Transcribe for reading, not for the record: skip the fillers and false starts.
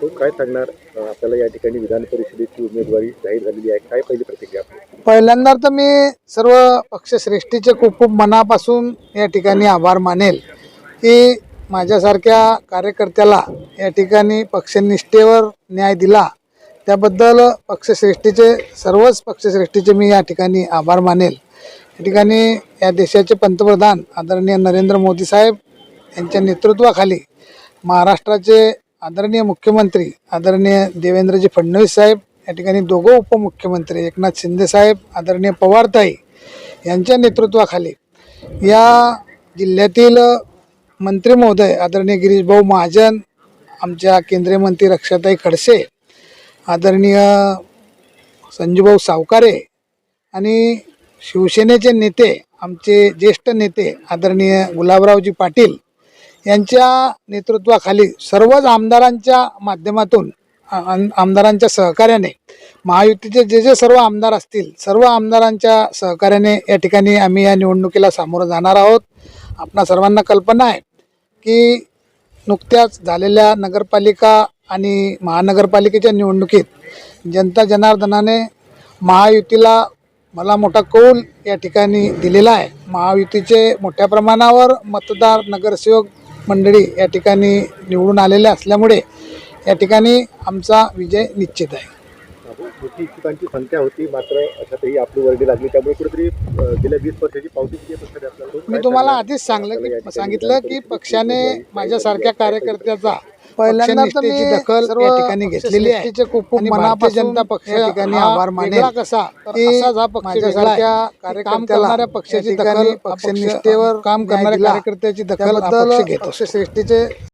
तो काय सांगणार आपल्याला या ठिकाणी विधान परिषदेची उमेदवारी जाहीर झालेली आहे, काय पहिली प्रतिक्रिया आपली? पहिल्यांदा तर मी सर्व पक्षश्रेष्ठीचे खूप खूप मनापासून या ठिकाणी आभार मानेल की माझ्यासारख्या कार्यकर्त्याला या ठिकाणी पक्षनिष्ठेवर न्याय दिला, त्याबद्दल पक्षश्रेष्ठीचे सर्वच पक्षश्रेष्ठीचे मी या ठिकाणी आभार मानेल। या ठिकाणी या देशाचे पंतप्रधान आदरणीय नरेंद्र मोदी साहेब यांच्या नेतृत्वाखाली महाराष्ट्राचे आदरणीय मुख्यमंत्री आदरणीय देवेंद्रजी फडणवीस साहेब, या ठिकाणी दोघं उपमुख्यमंत्री एकनाथ शिंदे साहेब आदरणीय पवारताई यांच्या नेतृत्वाखाली या जिल्ह्यातील मंत्री महोदय आदरणीय गिरीशभाऊ महाजन, आमच्या केंद्रीय मंत्री रक्षाताई खडसे, आदरणीय संजूभाऊ सावकारे आणि शिवसेनेचे नेते आमचे ज्येष्ठ नेते आदरणीय गुलाबरावजी पाटील यांच्या नेतृत्वाखाली सर्वच आमदारांच्या माध्यमातून आमदारांच्या सहकार्याने महायुतीचे जे जे सर्व आमदार असतील सर्व आमदारांच्या सहकार्याने या ठिकाणी आम्ही या निवडणुकीला सामोरं जाणार आहोत। आपणा सर्वांना कल्पना आहे की नुकत्याच झालेल्या नगरपालिका आणि महानगरपालिकेच्या निवडणुकीत जनता जनार्दनाने महायुतीला मला मोठा कौल या ठिकाणी दिलेला आहे। महायुतीचे मोठ्या प्रमाणावर मतदार नगरसेवक मंडळी या ठिकाणी निवडून आलेले असल्यामुळे या ठिकाणी आमचा विजय निश्चित आहे। मोठी इच्छुकांची संख्या होती, मात्र अशातही आपली वर्दी लागली, त्यामुळे कुठेतरी गेल्या 20 वर्षाची पावती किती पक्षाने आपल्याला मी तुम्हाला आधीच सांगितलं की पक्षाने माझ्यासारख्या कार्यकर्त्याचा पहिल्यांदा दखल या ठिकाणी घेतलेली आहे। खूप खूप मनापासून जनता पक्ष या ठिकाणी आभार मानेल कसा की माझ्यासारख्या कार्यकर्त्याला पक्षाची दखल पक्षनिष्ठेवर काम करणाऱ्या कार्यकर्त्याची दखल पक्ष घेतो। पक्षश्रेष्ठीचे